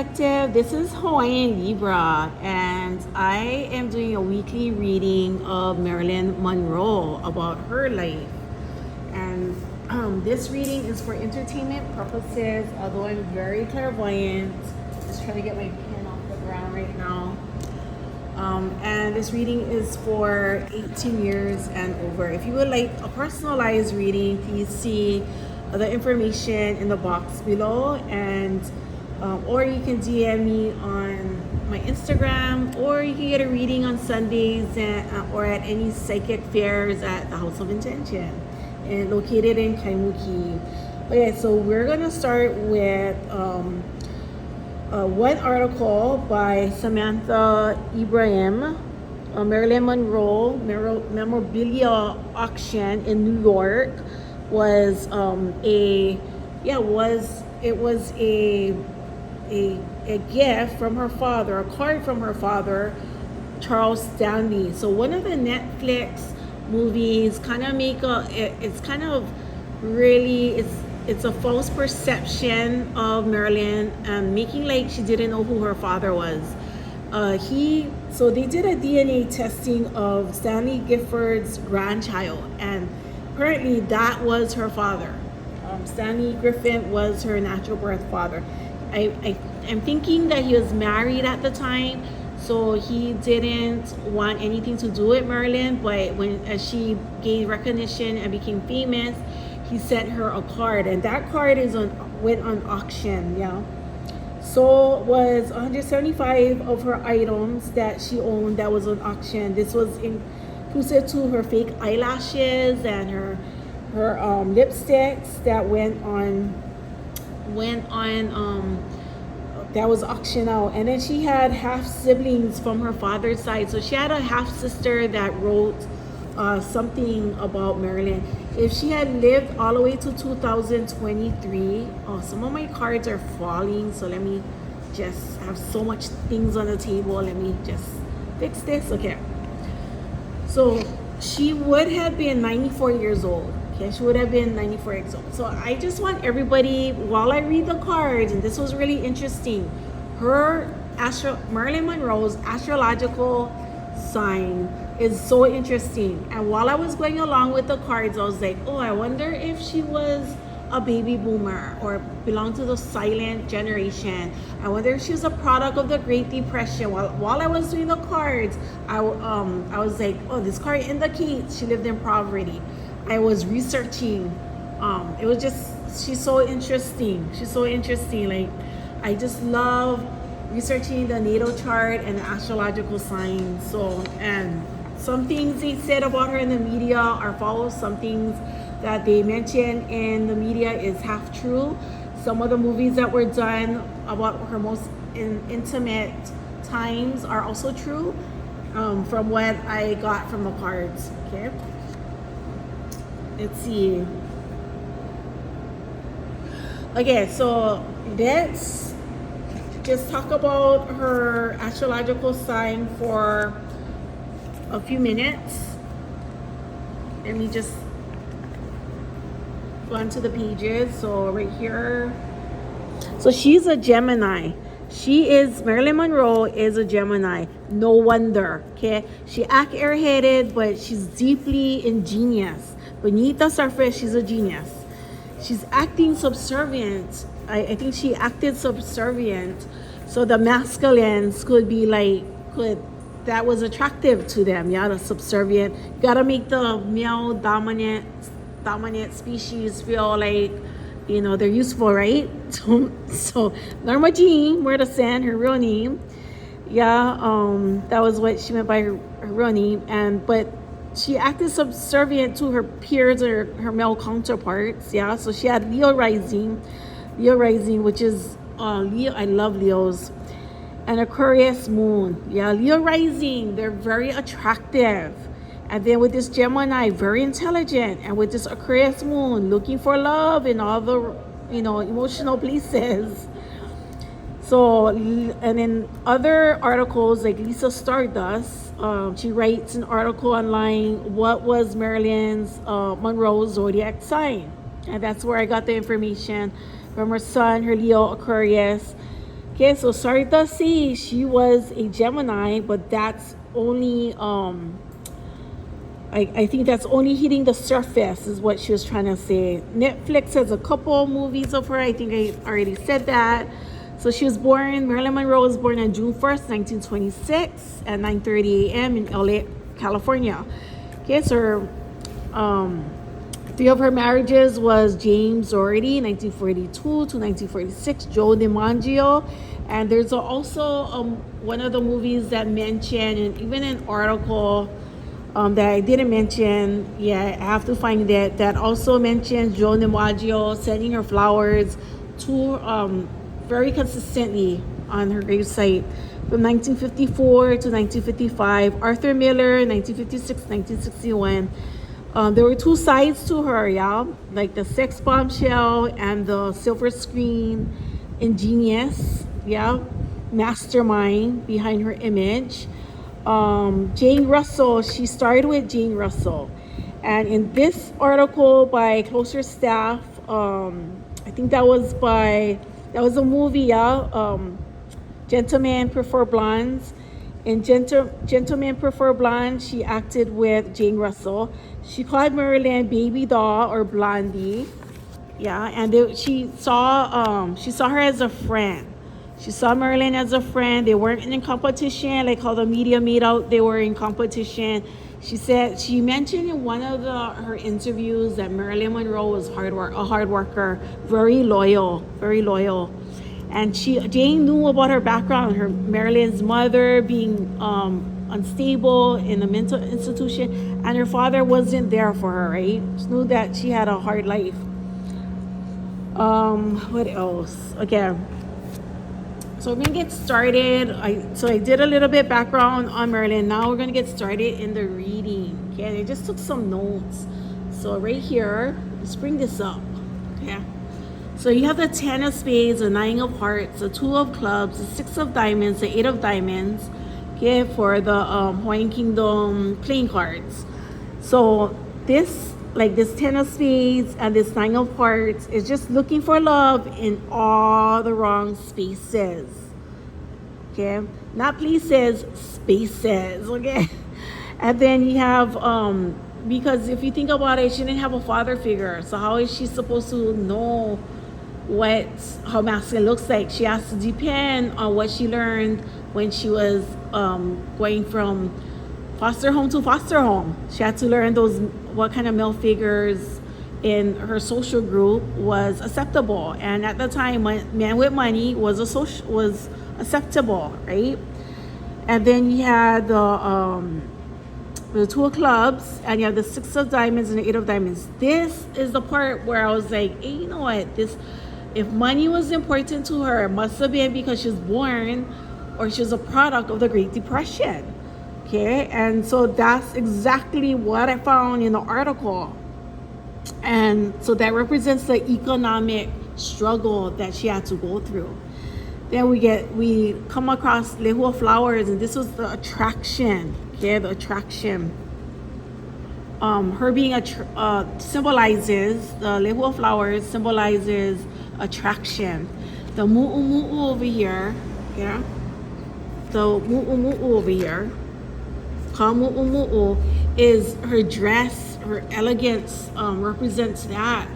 Collective. This is Hawaiian Libra, and I am doing a weekly reading of Marilyn Monroe about her life. And this reading is for entertainment purposes, although I'm very clairvoyant. Just trying to get my pen off the ground right now. And this reading is for 18 years and over. If you would like a personalized reading, please see the information in the box below, and or you can DM me on my Instagram, or you can get a reading on Sundays or at any psychic fairs at the House of Intention, and located in Kaimuki. Okay, so we're gonna start with one article by Samantha Ibrahim, Marilyn Monroe memorabilia auction in New York was a gift from her father, a card from her father, Charles Stanley. So one of the Netflix movies kind of it's a false perception of Marilyn, making like she didn't know who her father was. So they did a DNA testing of Stanley Gifford's grandchild, and apparently that was her father. Stanley Griffin was her natural birth father. I'm thinking that he was married at the time, so he didn't want anything to do with Marilyn, but as she gained recognition and became famous, he sent her a card, and that card went on auction. So was 175 of her items that she owned that was on auction. This was inclusive to her fake eyelashes and her lipsticks that went on that was auctioned out. And then she had half siblings from her father's side, so she had a half sister that wrote something about Marilyn. If she had lived all the way to 2023, some of my cards are falling, so let me just have so much things on the table. Let me just fix this. Okay, so she would have been 94 years old. Okay, she would have been 94 years old. So I just want everybody, while I read the cards, and this was really interesting, Marilyn Monroe's astrological sign is so interesting. And while I was going along with the cards, I was like, oh, I wonder if she was a baby boomer or belonged to the silent generation. I wonder if she was a product of the Great Depression. While I was doing the cards, I was like, oh, this card indicates she lived in poverty. I was researching. It was just, she's so interesting. Like, I just love researching the natal chart and the astrological signs. So, and some things they said about her in the media are false. Some things that they mention in the media is half true. Some of the movies that were done about her most intimate times are also true, from what I got from the cards. Okay, let's see. Okay, so let's just talk about her astrological sign for a few minutes. Let me just go onto the pages. So right here, so she's a Gemini. Marilyn Monroe is a Gemini. No wonder. Okay, she acts airheaded, but she's deeply ingenious. Beneath the surface, she's a genius. She's acting subservient. I think she acted subservient, so the masculines that was attractive to them. The subservient. Gotta make the male dominant species feel like, they're useful, right? So Norma Jean Murderson, her real name. That was what she meant by her real name. But she acted subservient to her peers or her male counterparts. So she had Leo rising, which is Leo. I love Leos. And Aquarius moon. Leo rising, they're very attractive. And then with this Gemini, very intelligent. And with this Aquarius moon, looking for love in all the, emotional places. So, and in other articles, like Lisa Stardust, she writes an article online, what was Marilyn's Monroe's Zodiac sign? And that's where I got the information from her son, her Leo Aquarius. Okay, so Sarita C, she was a Gemini, but that's only I think that's only hitting the surface is what she was trying to say. Netflix has a couple movies of her. I think I already said that. So she was born, Marilyn Monroe was born on June 1st, 1926 at 9:30 a.m. in LA, California. Okay, so three of her marriages was James Doherty, 1942 to 1946, Joe DiMaggio, and there's also one of the movies that mentioned, and even an article that I didn't mention, yeah, I have to find it, that also mentions Joe DiMaggio sending her flowers to very consistently on her gravesite from 1954 to 1955. Arthur Miller, 1956, 1961. There were two sides to her, yeah, like the sex bombshell and the silver screen ingenious, yeah, mastermind behind her image. Jane Russell, she started with Jane Russell. And in this article by Closer Staff, I think that was a movie, yeah, Gentlemen Prefer Blondes. In Gentlemen Prefer Blondes, she acted with Jane Russell. She called Marilyn Baby Doll or Blondie. Yeah, and she saw her as a friend. She saw Marilyn as a friend. They weren't in competition, like how the media made out they were in competition. She mentioned in one of her interviews that Marilyn Monroe was a hard worker, very loyal. And Jane knew about her background, her Marilyn's mother being unstable in a mental institution, and her father wasn't there for her, right? She knew that she had a hard life. What else? Okay. So we're gonna get started. I did a little bit background on Marilyn. Now we're gonna get started in the reading. Okay, I just took some notes. So right here, let's bring this up. Okay. So you have the 10 of spades, the 9 of hearts, the 2 of clubs, the 6 of diamonds, the 8 of diamonds. Okay, for the Hawaiian Kingdom playing cards. So this 10 of spades and this 9 of hearts is just looking for love in all the wrong spaces. Okay, not places, spaces. Okay, and then you have because if you think about it, she didn't have a father figure, so how is she supposed to know how masculine looks like? She has to depend on what she learned when she was going from foster home to foster home. She had to learn what kind of male figures in her social group was acceptable, and at the time, man with money was acceptable, right? And then you had the 2 of clubs, and you have the 6 of diamonds and the 8 of diamonds. This is the part where I was like, hey, you know what? If money was important to her, it must have been because she was born or she was a product of the Great Depression. Okay, and so that's exactly what I found in the article. And so that represents the economic struggle that she had to go through. Then we come across Lehua flowers, and this was the attraction. Okay, the attraction. Her being symbolizes, the Lehua flowers symbolizes attraction. The mu'u over here, yeah. The mu'u over here. Mu'u is her dress, her elegance represents that.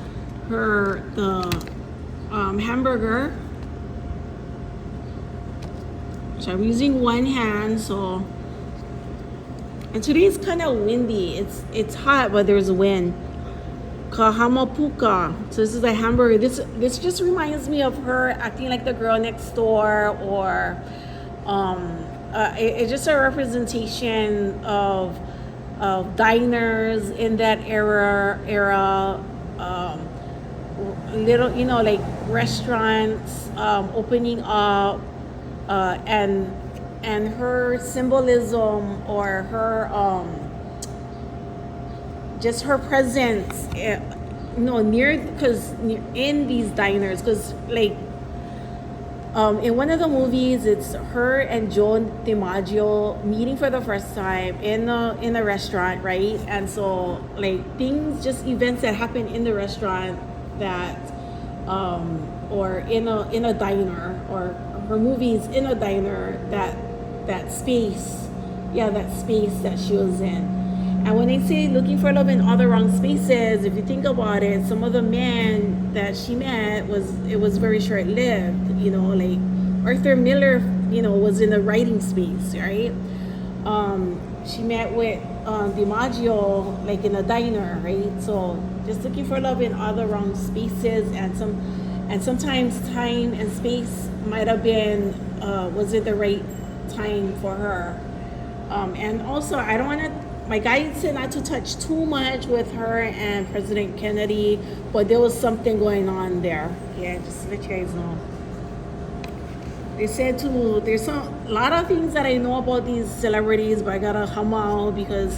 The hamburger. So I'm using one hand, so. And today is kind of windy. It's hot, but there's wind. Kahamapuka. So this is a hamburger. This just reminds me of her acting like the girl next door, or it's just a representation of diners in that era. Little, like restaurants opening up, and her symbolism, or her just her presence, in these diners, because in one of the movies, it's her and Joe DiMaggio meeting for the first time in a restaurant, right? And so events that happen in the restaurant that or in a diner, or her movies in a diner, that space, that space that she was in. And when they say looking for love in all the wrong spaces, if you think about it, some of the men that she met was very short-lived. Like Arthur Miller, was in the writing space, right? She met with DiMaggio like in a diner, right? So just looking for love in all the wrong spaces, and sometimes time and space might have been was it the right time for her. And also, I don't want to. My guidance said not to touch too much with her and President Kennedy, but there was something going on there. Yeah, just to let you guys know. They said too, there's a lot of things that I know about these celebrities, but I gotta hum out because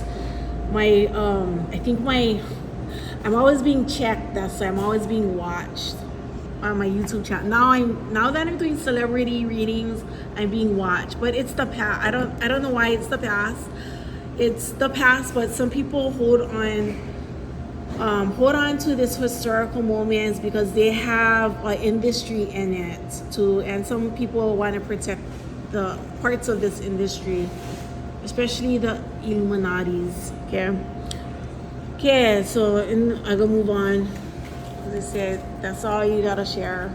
I'm always being checked. That's why I'm always being watched on my YouTube channel. Now that I'm doing celebrity readings, I'm being watched. But it's the past. I don't know why it's the past. It's the past, but some people hold on to this historical moments because they have an industry in it too, and some people want to protect the parts of this industry, especially the Illuminatis. Okay, so I'm gonna move on. As I said, that's all you gotta share.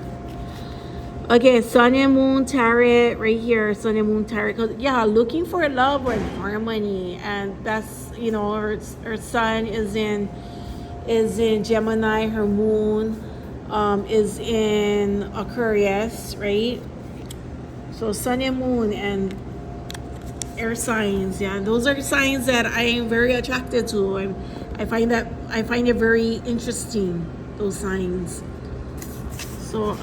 Okay, Sun and Moon Tarot right here. Sun and Moon Tarot. Yeah, looking for love and harmony, and that's her sun is in Gemini. Her moon is in Aquarius, right? So Sun and Moon and air signs. Yeah, those are signs that I am very attracted to. I find it very interesting. Those signs. So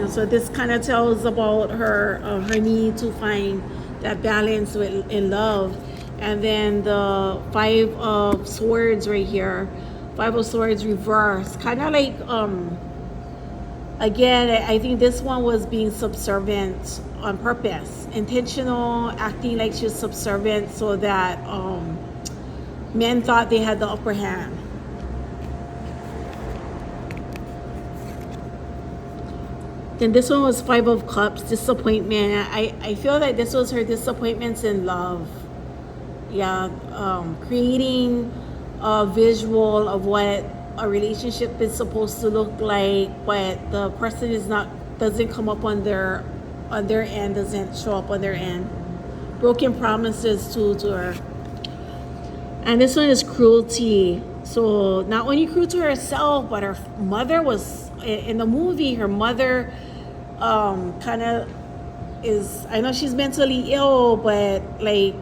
so this kind of tells about her need to find that balance in love. And then the 5 of Swords right here, 5 of Swords reversed, kind of like again, I think this one was being subservient on purpose, intentional, acting like she was subservient so that men thought they had the upper hand. Then this one was 5 of Cups, disappointment. I feel that this was her disappointments in love. Yeah, creating a visual of what a relationship is supposed to look like, but the person doesn't come up on their end, doesn't show up on their end. Broken promises to her. And this one is cruelty. So not only cruel to herself, but her mother was in the movie. Her mother kind of is, I know she's mentally ill, but like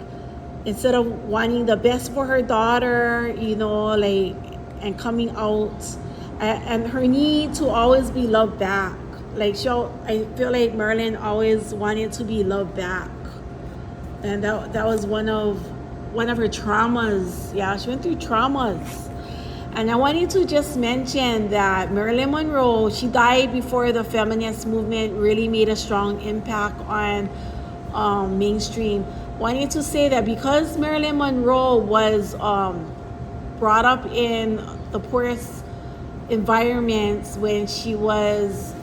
instead of wanting the best for her daughter, like, and coming out, and her need to always be loved back. Like I feel like Marilyn always wanted to be loved back, and that was one of her traumas. Yeah, she went through traumas. And I wanted to just mention that Marilyn Monroe, she died before the feminist movement really made a strong impact on mainstream. Wanted to say that because Marilyn Monroe was brought up in the poorest environments when she was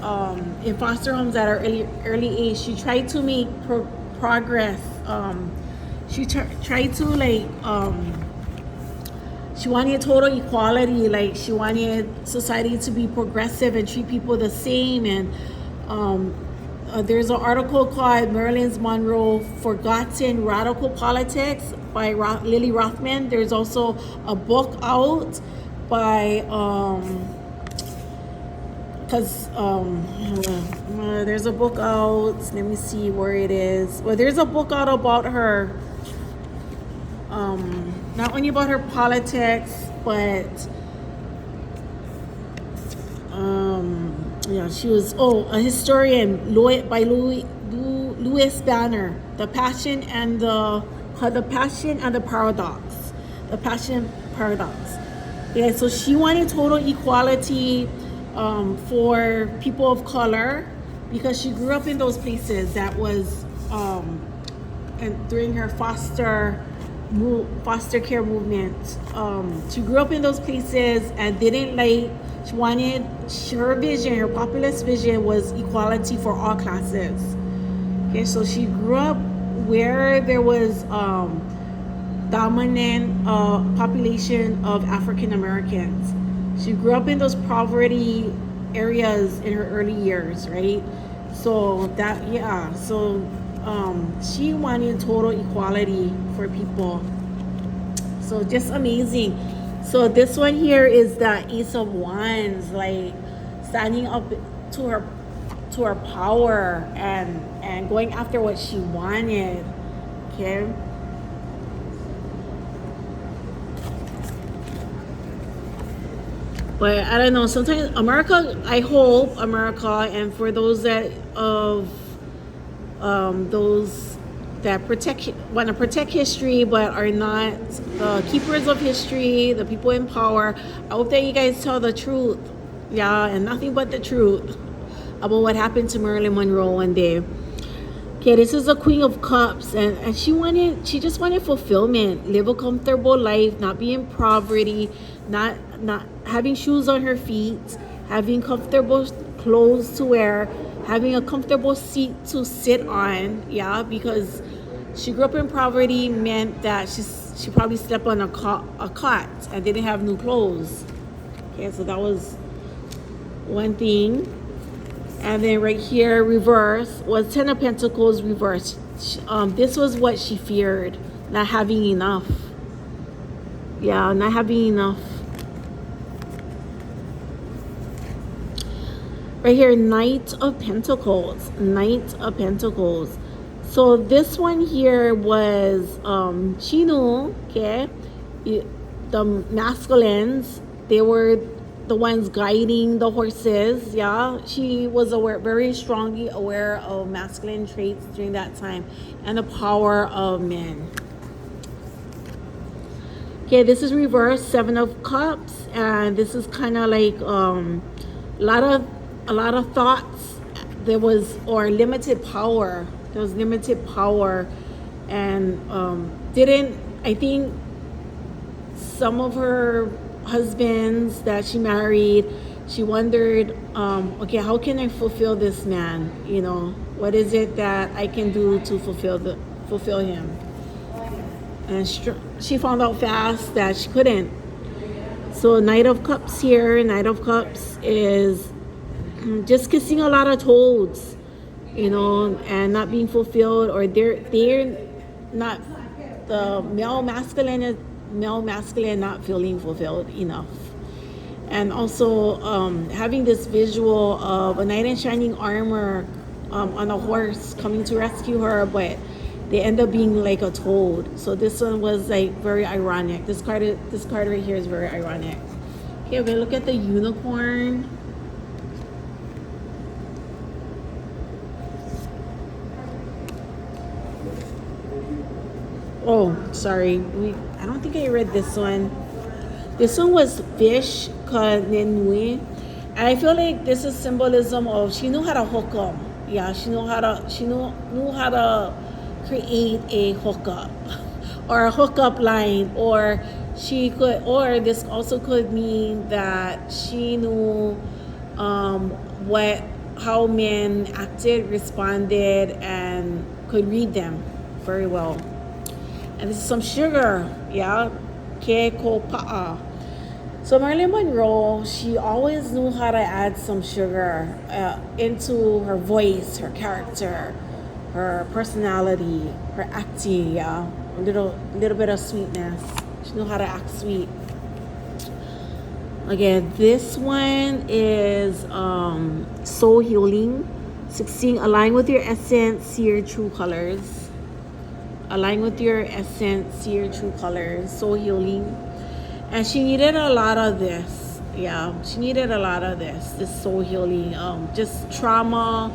in foster homes at her early age, she tried to make progress. She tried to like she wanted total equality. Like she wanted society to be progressive and treat people the same. And there's an article called Marilyn Monroe Forgotten Radical Politics by Lily Rothman. There's also a book out by there's a book out, let me see where it is. Well, there's a book out about her, not only about her politics, but she was a historian by Louis Banner, The Passion and the Paradox. The Passion Paradox. Yeah, so she wanted total equality for people of color because she grew up in those places that was and during her foster foster care movement. She grew up in those places and didn't like. She wanted her vision, her populist vision was equality for all classes. Okay, so she grew up where there was dominant population of African Americans. She grew up in those poverty areas in her early years, right? So that, yeah, so she wanted total equality for people. So just amazing. So this one here is the Ace of Wands, like standing up to her power and going after what she wanted. Okay. But I don't know, sometimes America, I hope America, and for those that those that want to protect history but are not the keepers of history, the people in power, I hope that you guys tell the truth, yeah, and nothing but the truth about what happened to Marilyn Monroe one day. Okay, this is the Queen of Cups, and she just wanted fulfillment, live a comfortable life, not be in poverty, not having shoes on her feet, having comfortable clothes to wear, having a comfortable seat to sit on, yeah, because she grew up in poverty meant that she probably slept on a cot and didn't have new clothes. Okay, so that was one thing. And then right here, reverse, was Ten of Pentacles reversed. This was what she feared, not having enough. Yeah, not having enough. Right here, Knight of Pentacles. Knight of Pentacles. So this one here was Chino, okay? The masculines, they were the ones guiding the horses, yeah? She was very strongly aware of masculine traits during that time and the power of men. Okay, this is reverse, Seven of Cups, and this is kind of like a lot of thoughts. There was limited power. There was limited power, and I think some of her husbands that she married, she wondered, okay, how can I fulfill this man? You know, what is it that I can do to fulfill him? And she found out fast that she couldn't. So Knight of Cups here, Knight of Cups is just kissing a lot of toads, you know, and not being fulfilled, or they're not, the male masculine not feeling fulfilled enough. And also having this visual of a knight in shining armor on a horse coming to rescue her, but they end up being like a toad. So this one was like very ironic. This card right here is very ironic. Okay, we're gonna look at the unicorn. Oh, sorry. I don't think I read this one. This one was fish kanenui. And I feel like this is symbolism of she knew how to hook up. Yeah, she knew how to create a hookup or a hookup line, or this also could mean that she knew how men acted, responded, and could read them very well. And this is some sugar, yeah, keiko pa'a. So Marilyn Monroe, she always knew how to add some sugar into her voice, her character, her personality, her acting, yeah. A little bit of sweetness. She knew how to act sweet. Again, this one is soul healing. 16, align with your essence, see your true colors. Align with your essence, see your true colors, soul healing. And she needed a lot of this. Yeah, she needed a lot of this soul healing. Just trauma,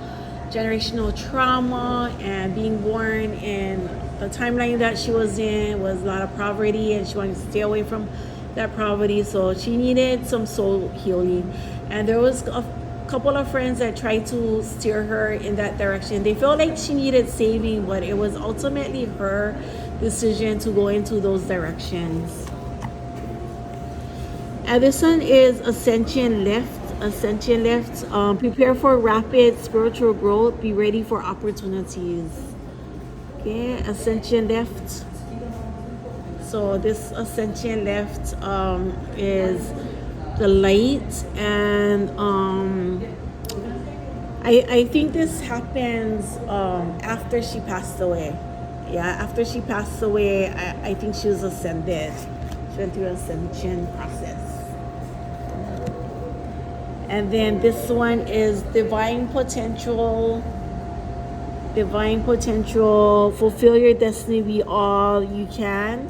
generational trauma, and being born in the timeline that she was in was a lot of poverty, and she wanted to stay away from that poverty. So she needed some soul healing. And there was couple of friends that tried to steer her in that direction. They felt like she needed saving, but it was ultimately her decision to go into those directions. And this one is Ascension Lift. Ascension Lift. Prepare for rapid spiritual growth. Be ready for opportunities. Okay, Ascension Lift. So this Ascension Lift is the light, and I think this happens after she passed away. Yeah, after she passed away, I think she was ascended. She went through an ascension process. And then this one is Divine Potential. Divine Potential. Fulfill your destiny. Be all you can.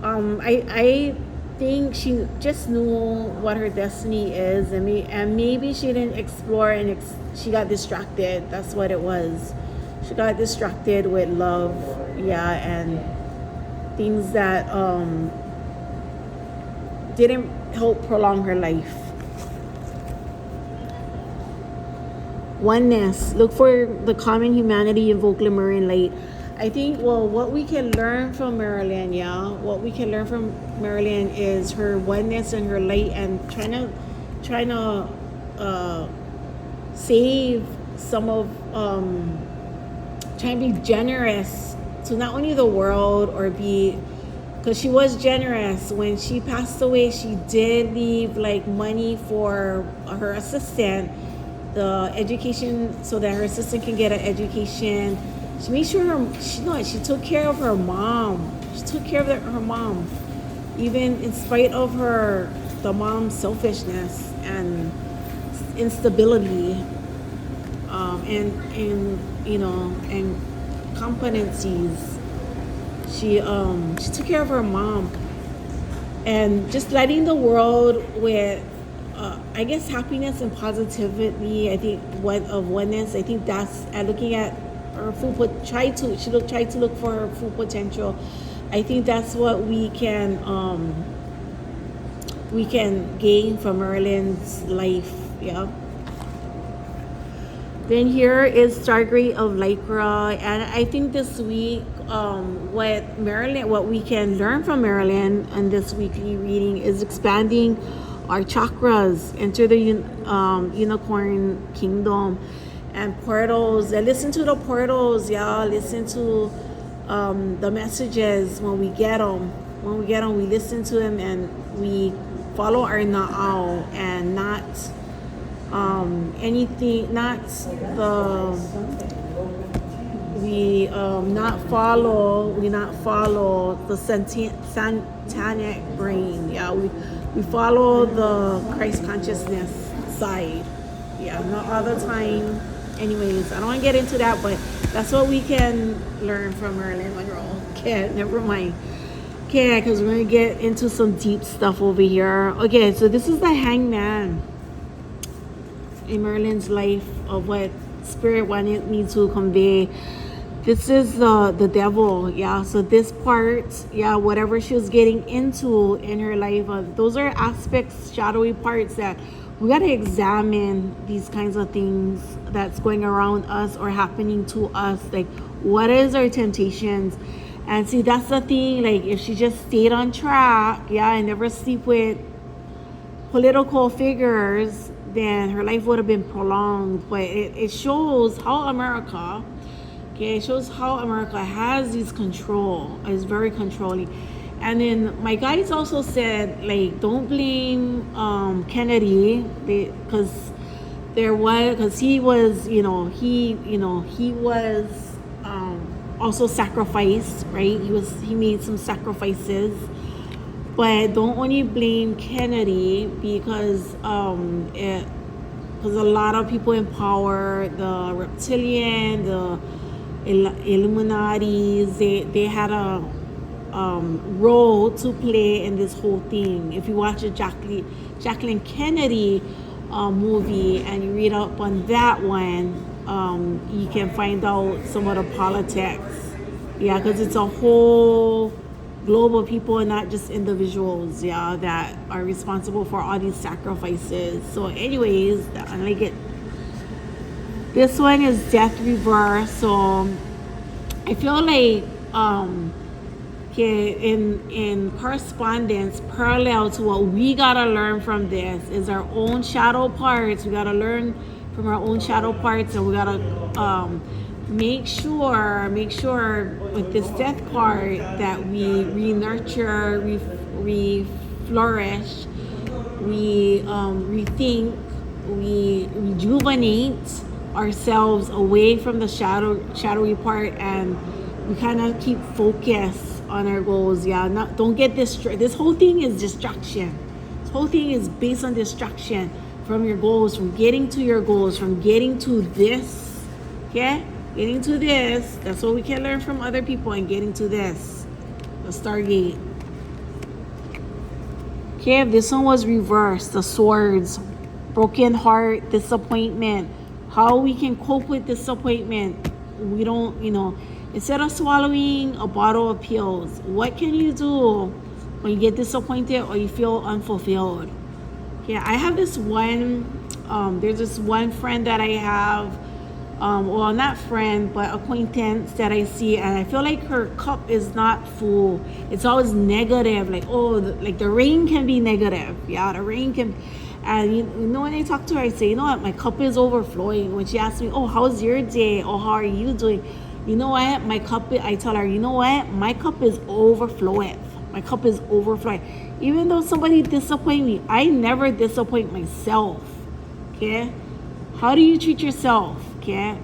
I think she just knew what her destiny is, and maybe she didn't explore, and she got distracted. That's what it was. She got distracted with love, yeah, and things that didn't help prolong her life. Oneness. Look for the common humanity, invoke Lemurian light. I think, well, what we can learn from Marilyn, what we can learn from Marilyn is her oneness and her light, and trying to save some of, trying to be generous to not only the world, or be, because she was generous. When she passed away, she did leave like money for her assistant, the education, so that her assistant can get an education. She made sure she took care of her mom. She took care of her mom, even in spite of the mom's selfishness and instability, and competencies. She took care of her mom, and just letting the world with, I guess, happiness and positivity. I think oneness. I think that's, and looking at her full try to look for her full potential. I think that's what we can gain from Marilyn's life. Yeah. Then here is Stargate of Lycra, and I think this week, what we can learn from Marilyn in this weekly reading is expanding our chakras, enter the unicorn kingdom, and portals. And listen to the portals, y'all. Listen to the messages when we get them. When we get them, we listen to them, and we follow our na'au, and not anything, not the we not follow the satanic brain. Yeah, we follow the Christ consciousness side. Yeah, not all the time. Anyways, I don't want to get into that, but that's what we can learn from Marilyn Monroe. Okay, never mind. Okay, because we're going to get into some deep stuff over here. Okay, so this is the hangman in Marilyn's life, of what Spirit wanted me to convey. This is the devil, yeah. So this part, yeah, whatever she was getting into in her life, those are aspects, shadowy parts that we got to examine. These kinds of things that's going around us or happening to us, like what is our temptations? And see, that's the thing, like if she just stayed on track, yeah, and never sleep with political figures, then her life would have been prolonged. But it shows how America, okay, it shows how America has this control, is very controlling. And then my guides also said, like, don't blame Kennedy, because he was, he was also sacrificed, right? He made some sacrifices. But don't only blame Kennedy, because a lot of people in power, the reptilian, the Illuminatis, they had a role to play in this whole thing. If you watch a Jacqueline Kennedy movie and you read up on that one, you can find out some of the politics. Yeah, because it's a whole global people and not just individuals, yeah, that are responsible for all these sacrifices. So anyways, I'm gonna get, this one is death reverse. So I feel like okay, in correspondence, parallel to what we gotta learn from this is our own shadow parts. We gotta learn from our own shadow parts, and we gotta make sure with this death card that we nurture, we flourish, we rethink, we rejuvenate ourselves away from the shadowy part, and we kind of keep focus on our goals. Yeah, don't get distracted. This whole thing is distraction. This whole thing is based on distraction from your goals, from getting to your goals, from getting to this. Okay, getting to this. That's what we can learn from other people, and getting to this, the Stargate. Okay, this one was reversed. The swords, broken heart, disappointment. How we can cope with disappointment. We don't, instead of swallowing a bottle of pills, what can you do when you get disappointed or you feel unfulfilled? Yeah, I have this one, there's this one friend that I have, well, not friend, but acquaintance that I see, and I feel like her cup is not full. It's always negative, like, like the rain can be negative. Yeah, the rain can. And when I talk to her, I say, what, my cup is overflowing. When she asks me, how's your day? Or how are you doing? You know what? I tell her, my cup is overflowing. My cup is overflowing. Even though somebody disappoint me, I never disappoint myself. Okay? How do you treat yourself? Okay?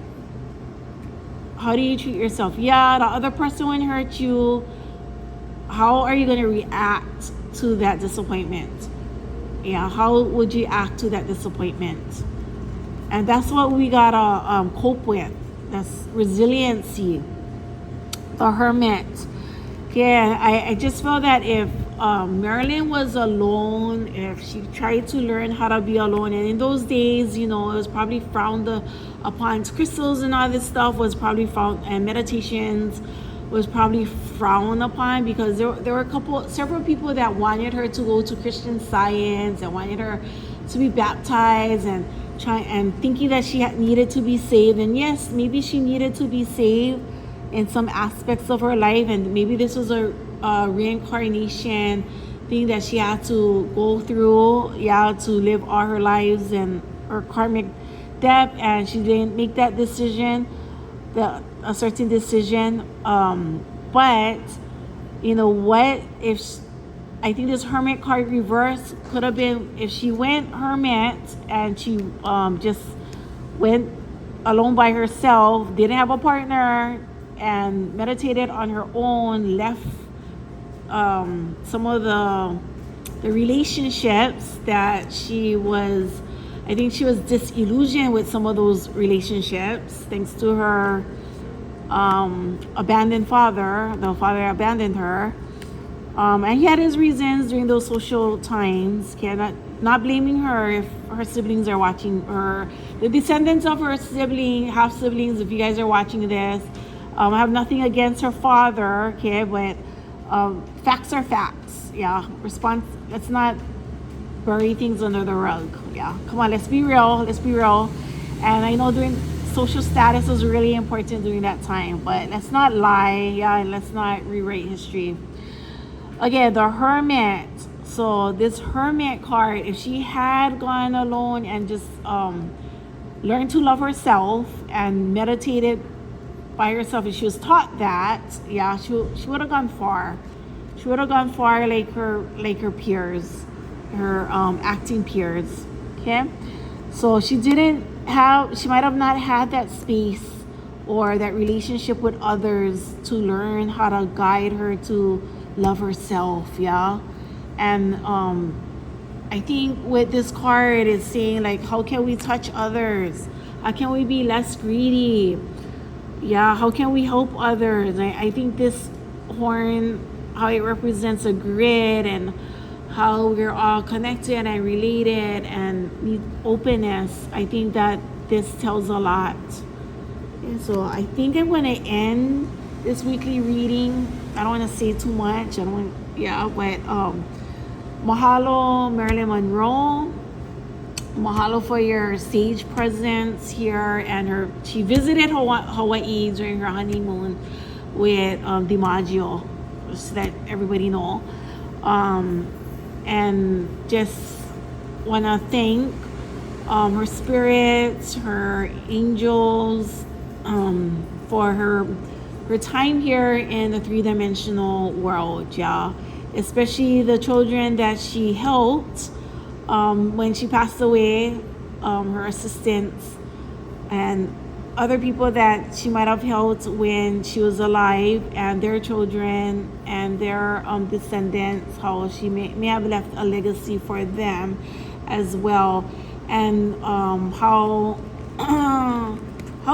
How do you treat yourself? Yeah, the other person will hurt you. How are you going to react to that disappointment? Yeah, how would you act to that disappointment? And that's what we gotta cope with. That's resiliency. The Hermit. Yeah, I just felt that if Marilyn was alone, if she tried to learn how to be alone, and in those days, it was probably frowned upon. Crystals and all this stuff was probably frowned, and meditations was probably frowned upon, because there were several people that wanted her to go to Christian Science and wanted her to be baptized and thinking that she needed to be saved. And yes, maybe she needed to be saved in some aspects of her life, and maybe this was a reincarnation thing that she had to go through, to live all her lives and her karmic debt, and she didn't make that decision, a certain decision. But what if I think this Hermit card reverse could have been if she went hermit and she just went alone by herself, didn't have a partner, and meditated on her own, left some of the relationships that she was, I think she was disillusioned with some of those relationships thanks to her abandoned father. The father abandoned her, and he had his reasons during those social times. Okay, not blaming her if her siblings are watching her, the descendants of her half siblings. If you guys are watching this, I have nothing against her father. Okay, but facts are facts. Yeah, let's not bury things under the rug. Yeah, come on, let's be real. And I know social status was really important during that time, but let's not lie. Yeah, and let's not rewrite history. Again, the Hermit. So this Hermit card, if she had gone alone and just learned to love herself and meditated by herself, if she was taught that, she would have gone far. She would have gone far like her peers, her acting peers. Okay, so she might have not had that space or that relationship with others to learn how to guide her to love herself. And I think with this card, it's saying, like, how can we touch others? How can we be less greedy? How can we help others? I think this horn, how it represents a grid and how we're all connected and related and need openness. I think that this tells a lot. And so I think I'm going to end this weekly reading don't want to say too much. I don't want, yeah, but mahalo, Marilyn Monroe. Mahalo for your sage presence here, and she visited Hawaii during her honeymoon with DiMaggio, so that everybody know. And just want to thank her spirits, her angels, for her time here in the three-dimensional world, yeah. Especially the children that she helped when she passed away, her assistants, and other people that she might have helped when she was alive, and their children and their descendants, how she may have left a legacy for them as well, and how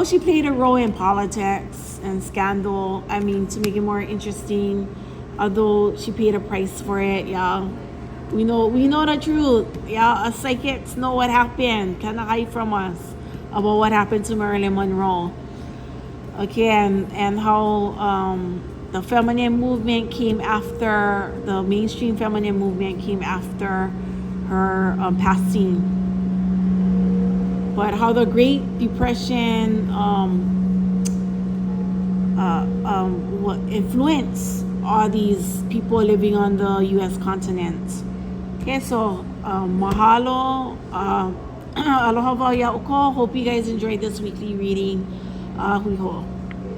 she played a role in politics and scandal, I mean, to make it more interesting, although she paid a price for it, yeah. We know the truth, yeah. Us psychics know what happened, cannot hide from us about what happened to Marilyn Monroe. Okay, and how the feminine movement came after, the mainstream feminine movement came after her passing. But how the Great Depression influenced all these people living on the U.S. continent. Okay, so mahalo. Aloha wau ia'uko. Hope you guys enjoyed this weekly reading. Hui ho.